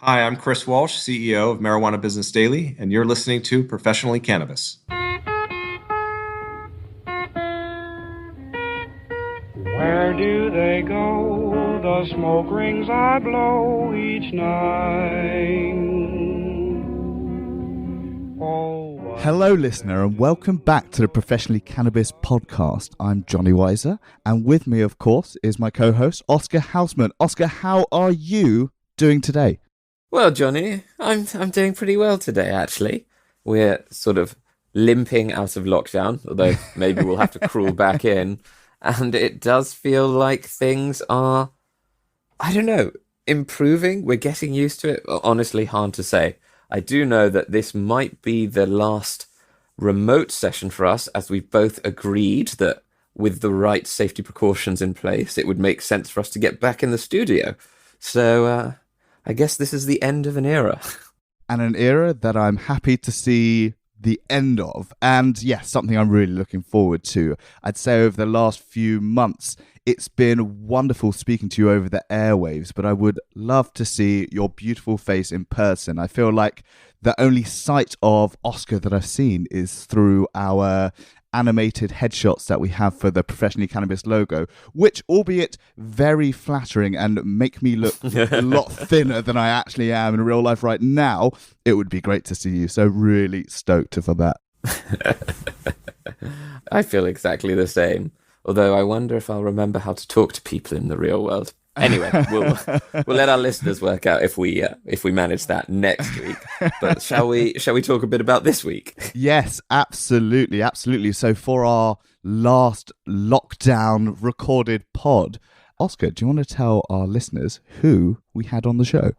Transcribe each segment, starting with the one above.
Hi, I'm Chris Walsh, CEO of Marijuana Business Daily, and you're listening to Professionally Cannabis. Where do they go, the smoke rings I blow each night? Oh, Hello, listener, and welcome back to the Professionally Cannabis Podcast. I'm Johnny Weiser, and with me, of course, is my co-host, Oscar Hausman. Oscar, how are you doing today? Well, Johnny, I'm doing pretty well today, actually. We're sort of limping out of lockdown, although maybe we'll have to crawl back in. And it does feel like things are, I don't know, improving. We're getting used to it. Honestly, hard to say. I do know that this might be the last remote session for us, as we've both agreed that with the right safety precautions in place, it would make sense for us to get back in the studio. So, I guess this is the end of an era. And an era that I'm happy to see the end of. And yes, something I'm really looking forward to. I'd say over the last few months, it's been wonderful speaking to you over the airwaves, but I would love to see your beautiful face in person. I feel like the only sight of Oscar that I've seen is through our animated headshots that we have for the Professionally Cannabis logo, which, albeit very flattering and make me look a lot thinner than I actually am in real life right now, it would be great to see you. So really stoked for that. I feel exactly the same. Although I wonder if I'll remember how to talk to people in the real world. Anyway, we'll let our listeners work out if we manage that next week. But shall we talk a bit about this week? Yes, absolutely. So for our last lockdown recorded pod, Oscar, do you want to tell our listeners who we had on the show?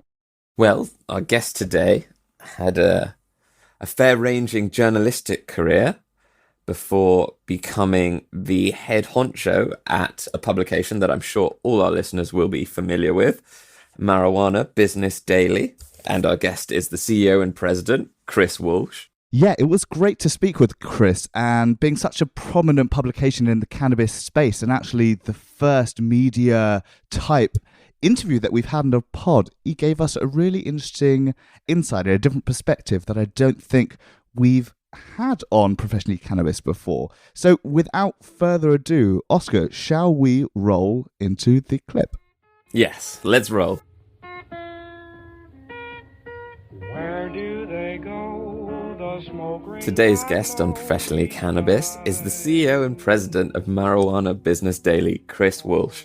Well, our guest today had a fair-ranging journalistic career before becoming the head honcho at a publication that I'm sure all our listeners will be familiar with, Marijuana Business Daily. And our guest is the CEO and president, Chris Walsh. Yeah, it was great to speak with Chris, and being such a prominent publication in the cannabis space, and actually the first media type interview that we've had in a pod, he gave us a really interesting insight, a different perspective that I don't think we've had on Professionally Cannabis before. So without further ado, Oscar, shall we roll into the clip? Yes, let's roll. where do they go, the smoke rings Today's guest on Professionally Cannabis is the CEO and president of Marijuana Business Daily, Chris Walsh.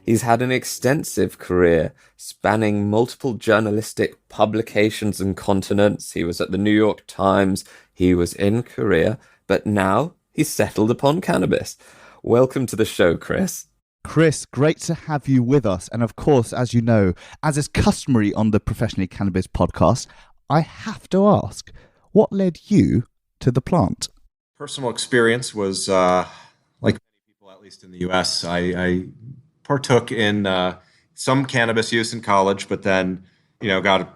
He's had an extensive career spanning multiple journalistic publications and continents. He was at the New York Times, he was in Korea, but now he's settled upon cannabis. Welcome to the show, Chris. Chris, great to have you with us. And of course, as you know, as is customary on the Professionally Cannabis podcast, I have to ask, what led you to the plant? Personal experience was, like many people, at least in the U.S., I partook in some cannabis use in college, but then, got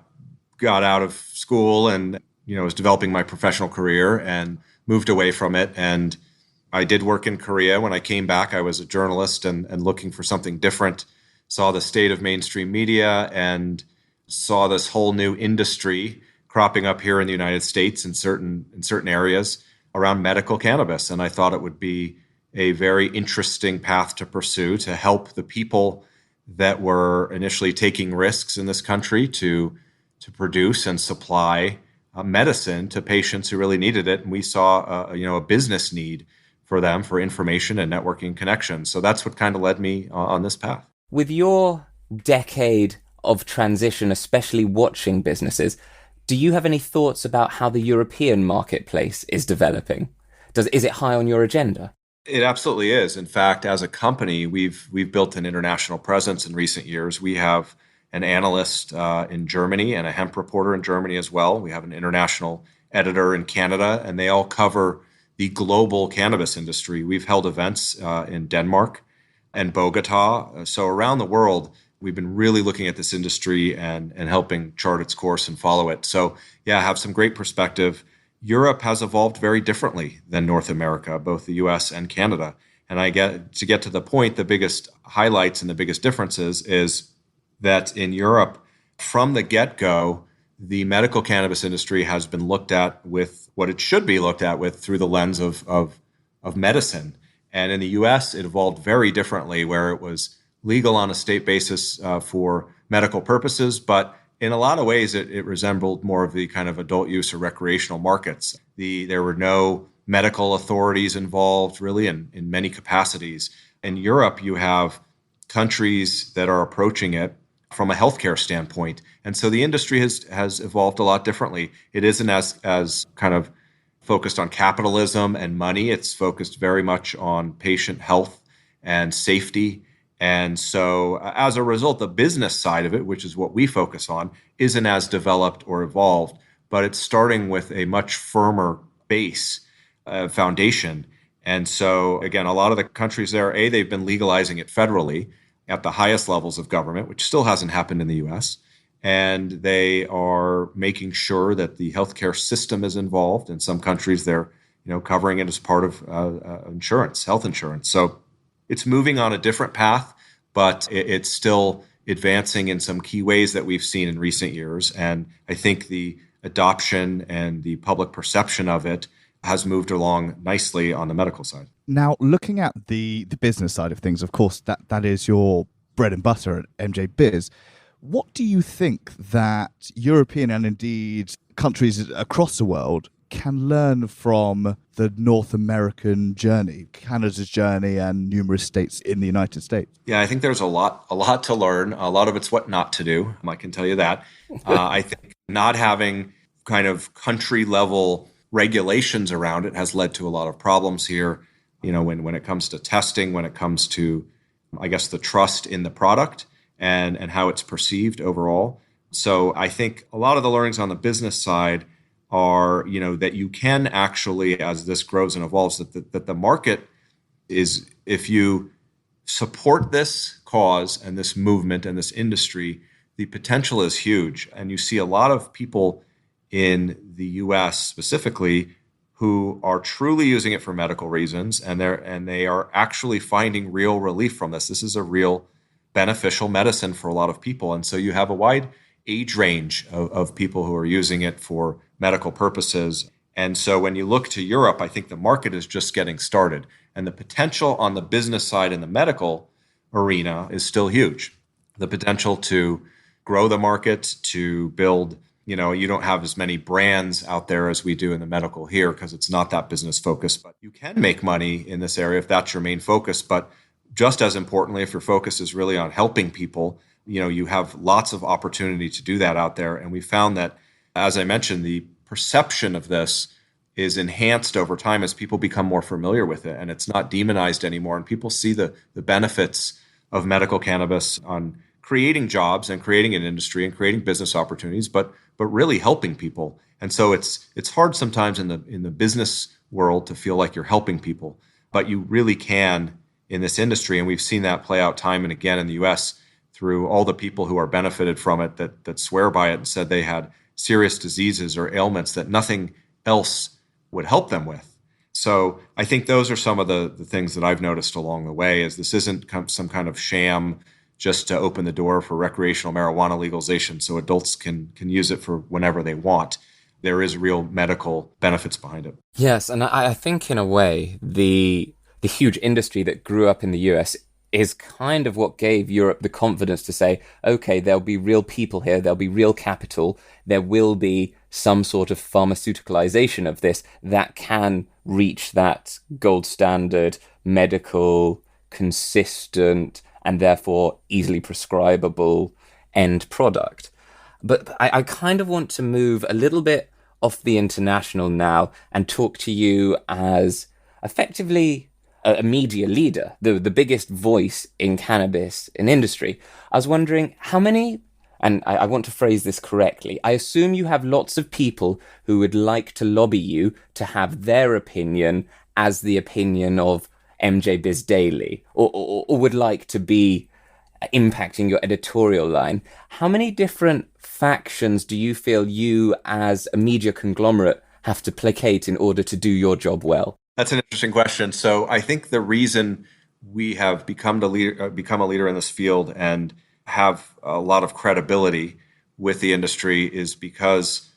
out of school and, was developing my professional career and moved away from it. And I did work in Korea. When I came back, I was a journalist and looking for something different, saw the state of mainstream media and saw this whole new industry cropping up here in the United States in certain areas around medical cannabis. And I thought it would be a very interesting path to pursue to help the people that were initially taking risks in this country to produce and supply medicine to patients who really needed it. And we saw a business need for them for information and networking connections. So that's what kind of led me on this path. With your decade of transition, especially watching businesses, do you have any thoughts about how the European marketplace is developing? Is it high on your agenda? It absolutely is. In fact, as a company, we've built an international presence in recent years. We have an analyst in Germany and a hemp reporter in Germany as well. We have an international editor in Canada, and they all cover the global cannabis industry. We've held events in Denmark and Bogota. So around the world, we've been really looking at this industry and helping chart its course and follow it. So yeah, I have some great perspective. Europe has evolved very differently than North America, both the US and Canada. And to get to the point, the biggest highlights and the biggest differences is that in Europe, from the get-go, the medical cannabis industry has been looked at with what it should be looked at with through the lens of medicine. And in the US, it evolved very differently, where it was legal on a state basis for medical purposes, but in a lot of ways, it resembled more of the kind of adult use or recreational markets. There were no medical authorities involved, really, in many capacities. In Europe, you have countries that are approaching it from a healthcare standpoint. And so the industry has evolved a lot differently. It isn't as kind of focused on capitalism and money. It's focused very much on patient health and safety. And so as a result, the business side of it, which is what we focus on, isn't as developed or evolved, but it's starting with a much firmer base foundation. And so, again, a lot of the countries there, they've been legalizing it federally at the highest levels of government, which still hasn't happened in the US. And they are making sure that the healthcare system is involved. In some countries, they're covering it as part of insurance, health insurance. So it's moving on a different path, but it's still advancing in some key ways that we've seen in recent years. And I think the adoption and the public perception of it has moved along nicely on the medical side. Now, looking at the business side of things, of course, that is your bread and butter at MJBiz. What do you think that European and indeed countries across the world can learn from the North American journey, Canada's journey, and numerous states in the United States? Yeah, I think there's a lot to learn. A lot of it's what not to do. I can tell you that. I think not having kind of country level regulations around it has led to a lot of problems here. When it comes to testing, when it comes to, I guess, the trust in the product and how it's perceived overall. So I think a lot of the learnings on the business side are, that you can actually, as this grows and evolves, that the market is, if you support this cause and this movement and this industry, the potential is huge. And you see a lot of people in the US specifically who are truly using it for medical reasons, and they are actually finding real relief from this. This is a real beneficial medicine for a lot of people. And so you have a wide age range of people who are using it for medical purposes. And so when you look to Europe, I think the market is just getting started. And the potential on the business side in the medical arena is still huge. The potential to grow the market, to build, you don't have as many brands out there as we do in the medical here because it's not that business focused. But you can make money in this area if that's your main focus. But just as importantly, if your focus is really on helping people, you have lots of opportunity to do that out there. And we found that, as I mentioned, the perception of this is enhanced over time as people become more familiar with it, and it's not demonized anymore. And people see the benefits of medical cannabis on creating jobs and creating an industry and creating business opportunities, but really helping people. And so it's hard sometimes in the business world to feel like you're helping people, but you really can in this industry. And we've seen that play out time and again in the US through all the people who are benefited from it that swear by it and said they had serious diseases or ailments that nothing else would help them with. So I think those are some of the things that I've noticed along the way, is this isn't some kind of sham just to open the door for recreational marijuana legalization so adults can use it for whenever they want. There is real medical benefits behind it. Yes, and I think in a way, the huge industry that grew up in the US is kind of what gave Europe the confidence to say, okay, there'll be real people here, there'll be real capital, there will be some sort of pharmaceuticalization of this that can reach that gold standard, medical, consistent, and therefore easily prescribable end product. But I kind of want to move a little bit off the international now and talk to you as effectively a media leader, the biggest voice in cannabis in industry. I was wondering how many, and I want to phrase this correctly, I assume you have lots of people who would like to lobby you to have their opinion as the opinion of MJBiz Daily, or would like to be impacting your editorial line. How many different factions do you feel you as a media conglomerate have to placate in order to do your job well? That's an interesting question. So I think the reason we have become a leader in this field and have a lot of credibility with the industry is because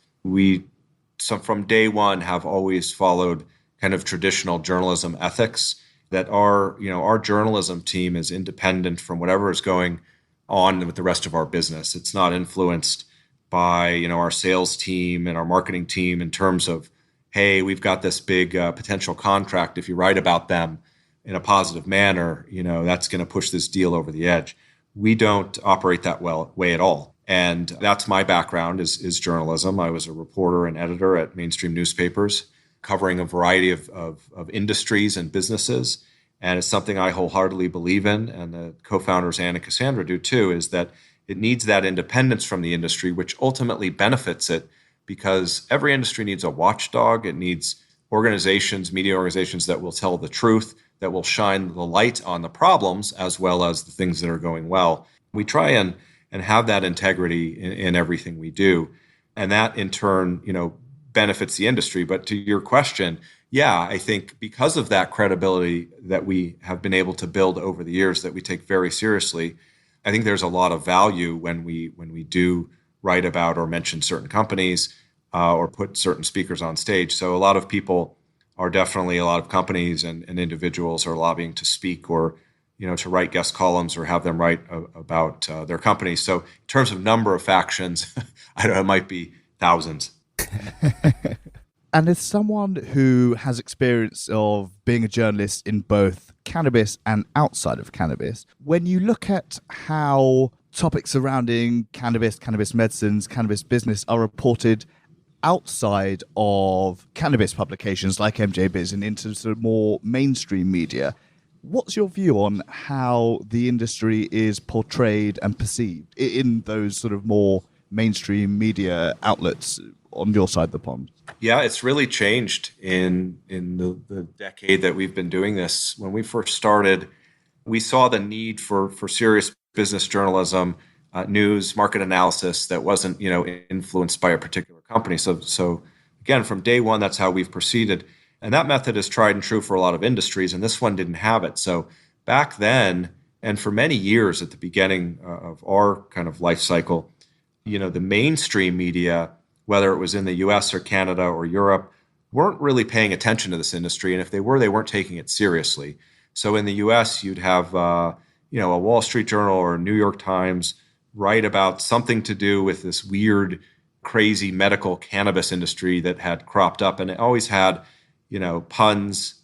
from day one have always followed kind of traditional journalism ethics, that our journalism team is independent from whatever is going on with the rest of our business. It's not influenced by our sales team and our marketing team in terms of, hey, we've got this big potential contract. If you write about them in a positive manner, that's going to push this deal over the edge. We don't operate that way at all. And that's my background is journalism. I was a reporter and editor at mainstream newspapers, covering a variety of industries and businesses. And it's something I wholeheartedly believe in, and the co-founders Ann and Cassandra do too, is that it needs that independence from the industry, which ultimately benefits it, because every industry needs a watchdog. It needs organizations, media organizations that will tell the truth, that will shine the light on the problems as well as the things that are going well. We try and have that integrity in everything we do. And that in turn, benefits the industry. But to your question, yeah, I think because of that credibility that we have been able to build over the years that we take very seriously, I think there's a lot of value when we do write about or mention certain companies or put certain speakers on stage. So a lot of companies and individuals are lobbying to speak or to write guest columns or have them write about their companies. So in terms of number of factions, I don't know, it might be thousands. And as someone who has experience of being a journalist in both cannabis and outside of cannabis, when you look at how topics surrounding cannabis medicines, cannabis business are reported outside of cannabis publications like MJBiz and into sort of more mainstream media, what's your view on how the industry is portrayed and perceived in those sort of more mainstream media outlets on your side of the pond? Yeah, it's really changed in the decade that we've been doing this. When we first started, we saw the need for serious business journalism, news, market analysis that wasn't influenced by a particular company. So again, from day one, that's how we've proceeded. And that method is tried and true for a lot of industries, and this one didn't have it. So back then, and for many years at the beginning of our kind of life cycle, the mainstream media, whether it was in the US or Canada or Europe, weren't really paying attention to this industry. And if they were, they weren't taking it seriously. So in the US, you'd have a Wall Street Journal or New York Times write about something to do with this weird, crazy medical cannabis industry that had cropped up. And it always had,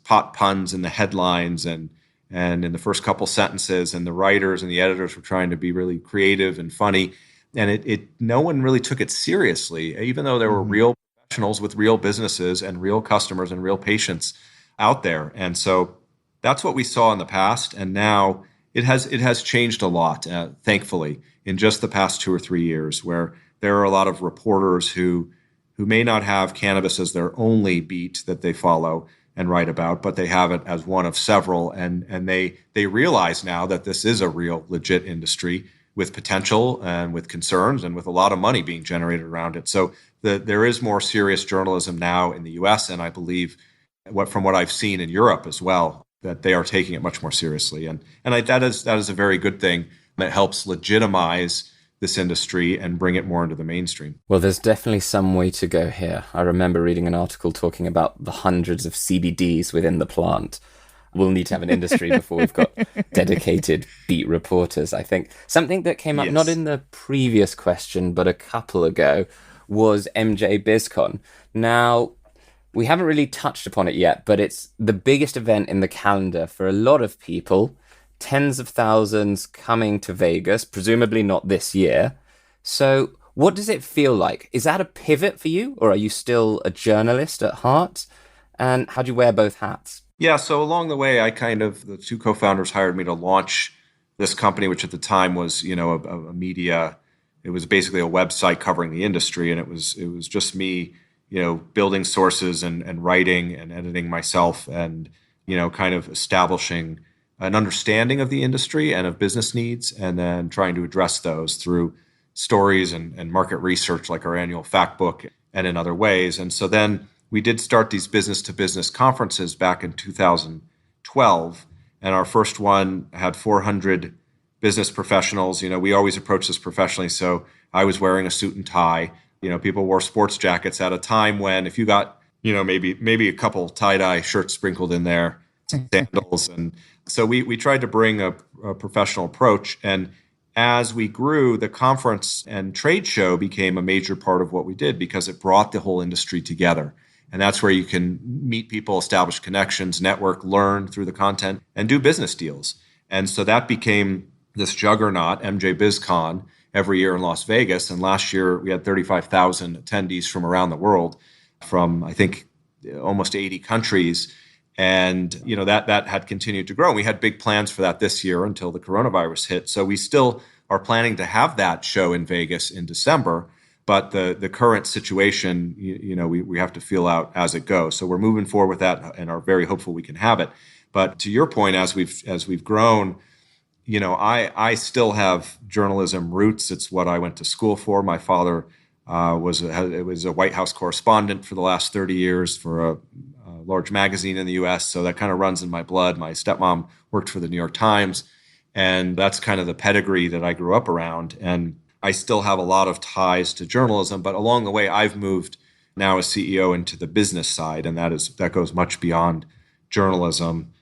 pot puns in the headlines and in the first couple sentences. And the writers and the editors were trying to be really creative and funny. And no one really took it seriously, even though there were real professionals with real businesses and real customers and real patients out there. And so that's what we saw in the past. And now it has changed a lot, thankfully, in just the past 2 or 3 years, where there are a lot of reporters who may not have cannabis as their only beat that they follow and write about, but they have it as one of several. And they realize now that this is a real, legit industry with potential and with concerns and with a lot of money being generated around it. So there is more serious journalism now in the US, and I believe from what I've seen in Europe as well, that they are taking it much more seriously. And that is a very good thing that helps legitimize this industry and bring it more into the mainstream. Well, there's definitely some way to go here. I remember reading an article talking about the hundreds of CBDs within the plant. We'll need to have an industry before we've got dedicated beat reporters, I think. Something that came up, not in the previous question, but a couple ago, was MJBizCon. Now, we haven't really touched upon it yet, but it's the biggest event in the calendar for a lot of people. Tens of thousands coming to Vegas, presumably not this year. So what does it feel like? Is that a pivot for you, or are you still a journalist at heart? And how do you wear both hats? Yeah, so along the way, the two co-founders hired me to launch this company, which at the time was, a media. It was basically a website covering the industry, and it was just me, building sources and writing and editing myself, and kind of establishing an understanding of the industry and of business needs, and then trying to address those through stories and market research, like our annual fact book, and in other ways. And so then we did start these business-to-business conferences back in 2012, and our first one had 400 business professionals. We always approach this professionally. So I was wearing a suit and tie. People wore sports jackets at a time when if you got, maybe a couple tie-dye shirts sprinkled in there, some sandals. And so we tried to bring a professional approach. And as we grew, the conference and trade show became a major part of what we did because it brought the whole industry together. And that's where you can meet people, establish connections, network, learn through the content, and do business deals. And so that became this juggernaut, MJBiz Con, every year in Las Vegas. And last year, we had 35,000 attendees from around the world, from, I think, almost 80 countries. And, that had continued to grow. And we had big plans for that this year until the coronavirus hit. So we still are planning to have that show in Vegas in December. But the current situation, we have to feel out as it goes. So we're moving forward with that and are very hopeful we can have it. But to your point, as we've grown, I still have journalism roots. It's what I went to school for. My father was a White House correspondent for the last 30 years for a large magazine in the U.S. So that kind of runs in my blood. My stepmom worked for the New York Times, and that's kind of the pedigree that I grew up around. And I still have a lot of ties to journalism, but along the way, I've moved now as CEO into the business side, and that goes much beyond journalism,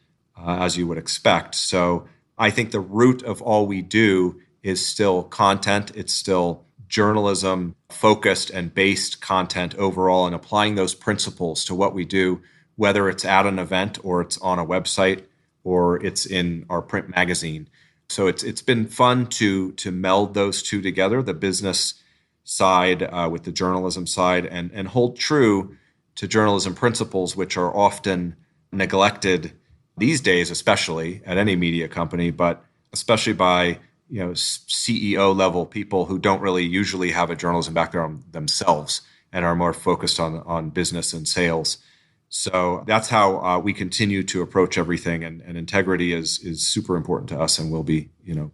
as you would expect. So I think the root of all we do is still content. It's still journalism focused and based content overall, and applying those principles to what we do, whether it's at an event or it's on a website or it's in our print magazine. So it's been fun to meld those two together, the business side with the journalism side, and hold true to journalism principles, which are often neglected these days, especially at any media company, but especially by CEO level people who don't really usually have a journalism background themselves and are more focused on business and sales. So that's how we continue to approach everything, and integrity is super important to us and will be,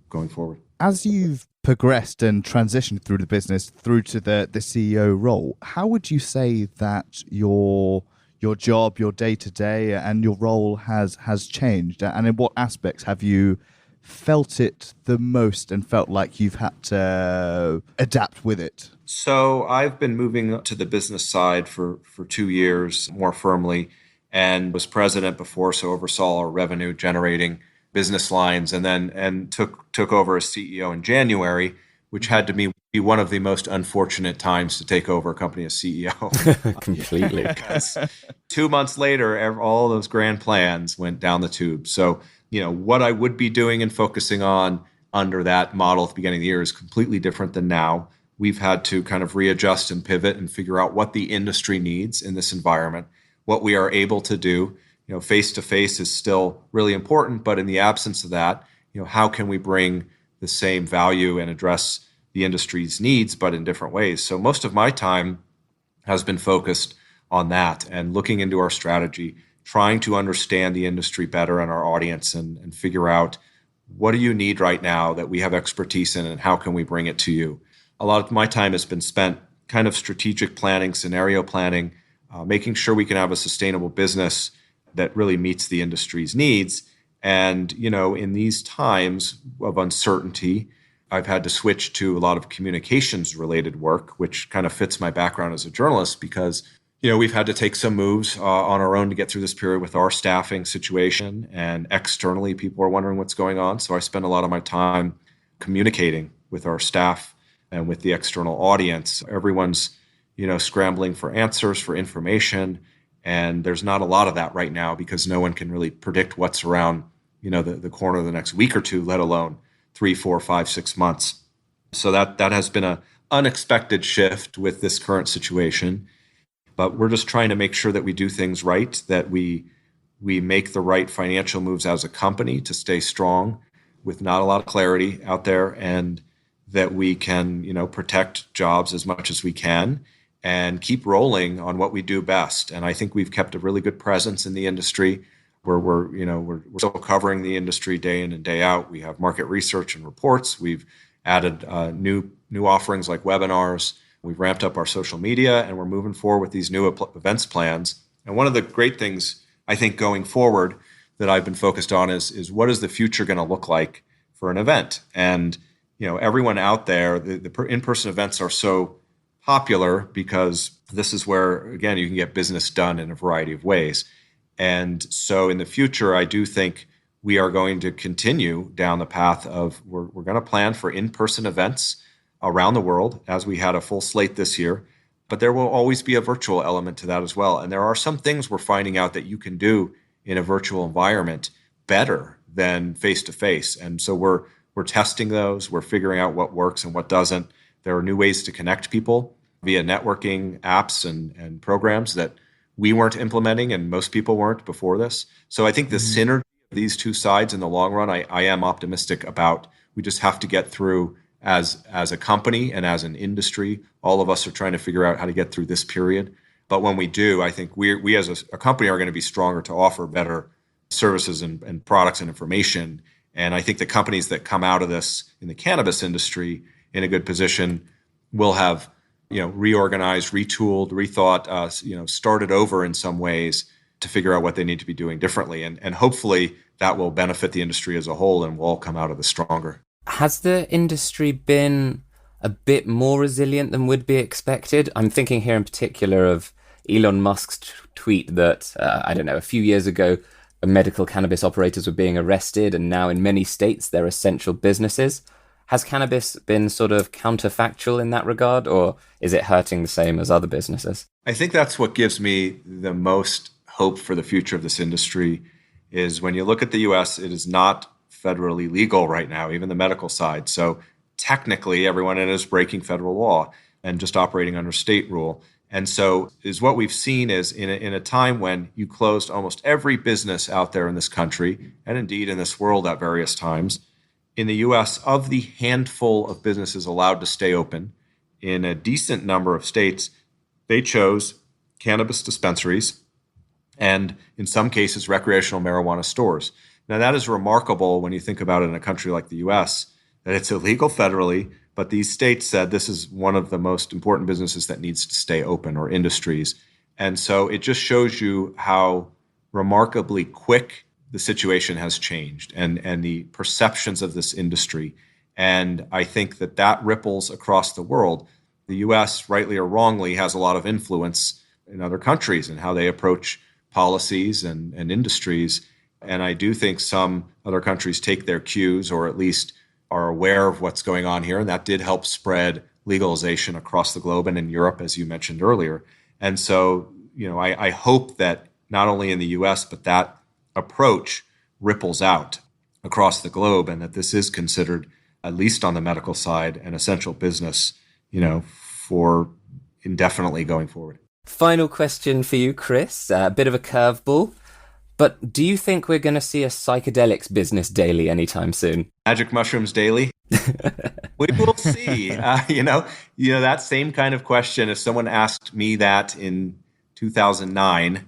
going forward. As you've progressed and transitioned through the business through to the CEO role, how would you say that your job, your day-to-day and your role has changed? And in what aspects have you felt it the most and felt like you've had to adapt with it? So I've been moving to the business side for 2 years more firmly, and was president before, so oversaw our revenue generating business lines, and took over as CEO in January, which had to be one of the most unfortunate times to take over a company as CEO. Completely. Because 2 months later, all those grand plans went down the tube. So, what I would be doing and focusing on under that model at the beginning of the year is completely different than now. We've had to kind of readjust and pivot and figure out what the industry needs in this environment, what we are able to do. Face-to-face is still really important, but in the absence of that, how can we bring the same value and address the industry's needs, but in different ways? So most of my time has been focused on that and looking into our strategy, trying to understand the industry better and our audience, and figure out what do you need right now that we have expertise in, and how can we bring it to you? A lot of my time has been spent kind of strategic planning, scenario planning, making sure we can have a sustainable business that really meets the industry's needs. And, in these times of uncertainty, I've had to switch to a lot of communications related work, which kind of fits my background as a journalist because, we've had to take some moves on our own to get through this period with our staffing situation, and externally people are wondering what's going on. So I spend a lot of my time communicating with our staff and with the external audience. Everyone's, scrambling for answers, for information. And there's not a lot of that right now because no one can really predict what's around, the corner of the next week or two, let alone 3, 4, 5, 6 months. So that has been an unexpected shift with this current situation. But we're just trying to make sure that we do things right, that we make the right financial moves as a company to stay strong with not a lot of clarity out there, and that we can, protect jobs as much as we can and keep rolling on what we do best. And I think we've kept a really good presence in the industry where we're still covering the industry day in and day out. We have market research and reports. We've added new offerings like webinars. We've ramped up our social media, and we're moving forward with these new events plans. And one of the great things I think going forward that I've been focused on is what is the future going to look like for an event. And, everyone out there, the in-person events are so popular because this is where, again, you can get business done in a variety of ways. And so in the future, I do think we are going to continue down the path of we're going to plan for in-person events around the world, as we had a full slate this year. But there will always be a virtual element to that as well. And there are some things we're finding out that you can do in a virtual environment better than face-to-face. And so we're testing those. We're figuring out what works and what doesn't. There are new ways to connect people via networking apps and programs that we weren't implementing and most people weren't before this. So I think the synergy of these two sides in the long run, I am optimistic about. We just have to get through as a company and as an industry. All of us are trying to figure out how to get through this period. But when we do, I think we as a company are going to be stronger to offer better services and products and information. And I think the companies that come out of this in the cannabis industry in a good position will have, reorganized, retooled, rethought, started over in some ways to figure out what they need to be doing differently. And hopefully that will benefit the industry as a whole and we'll all come out of this stronger. Has the industry been a bit more resilient than would be expected? I'm thinking here in particular of Elon Musk's tweet that, a few years ago, medical cannabis operators were being arrested, and now in many states they're essential businesses. Has cannabis been sort of counterfactual in that regard, or is it hurting the same as other businesses? I think that's what gives me the most hope for the future of this industry is when you look at the US, it is not federally legal right now, even the medical side. So technically everyone in it is breaking federal law and just operating under state rule. And so is what we've seen is in a time when you closed almost every business out there in this country, and indeed in this world at various times, in the US, of the handful of businesses allowed to stay open, in a decent number of states, they chose cannabis dispensaries and in some cases recreational marijuana stores. Now that is remarkable when you think about it in a country like the US, that it's illegal federally, but these states said this is one of the most important businesses that needs to stay open, or industries. And so it just shows you how remarkably quick the situation has changed and the perceptions of this industry. And I think that ripples across the world. The US, rightly or wrongly, has a lot of influence in other countries and how they approach policies and industries. And I do think some other countries take their cues, or at least are aware of what's going on here. And that did help spread legalization across the globe and in Europe, as you mentioned earlier. And so, I hope that not only in the US, but that approach ripples out across the globe and that this is considered, at least on the medical side, an essential business, for indefinitely going forward. Final question for you, Chris. A bit of a curveball. But do you think we're going to see a psychedelics business daily anytime soon? Magic mushrooms daily? We will see. That same kind of question, if someone asked me that in 2009,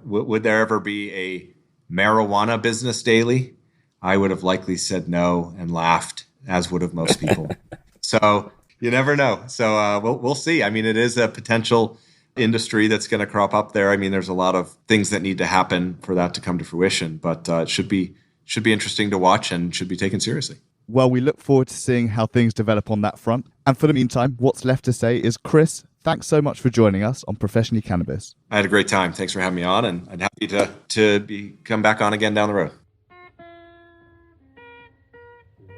would there ever be a marijuana business daily? I would have likely said no and laughed, as would have most people. So you never know. So we'll see. I mean, it is a potential industry that's going to crop up there. I mean, there's a lot of things that need to happen for that to come to fruition, but it should be interesting to watch and should be taken seriously. Well, we look forward to seeing how things develop on that front. And for the meantime, what's left to say is, Chris, thanks so much for joining us on Professionally Cannabis. I had a great time. Thanks for having me on, and I'm happy to come back on again down the road.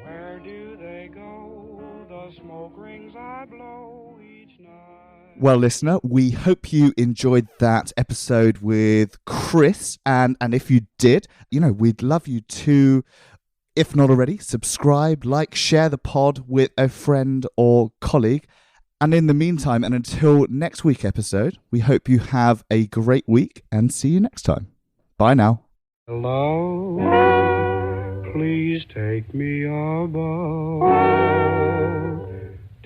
Where do they go? The smoke rings I blow each night. Well, listener, we hope you enjoyed that episode with Chris. And if you did, we'd love you to, if not already, subscribe, like, share the pod with a friend or colleague. And in the meantime, and until next week's episode, we hope you have a great week and see you next time. Bye now. Love, please take me above,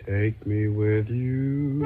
take me with you.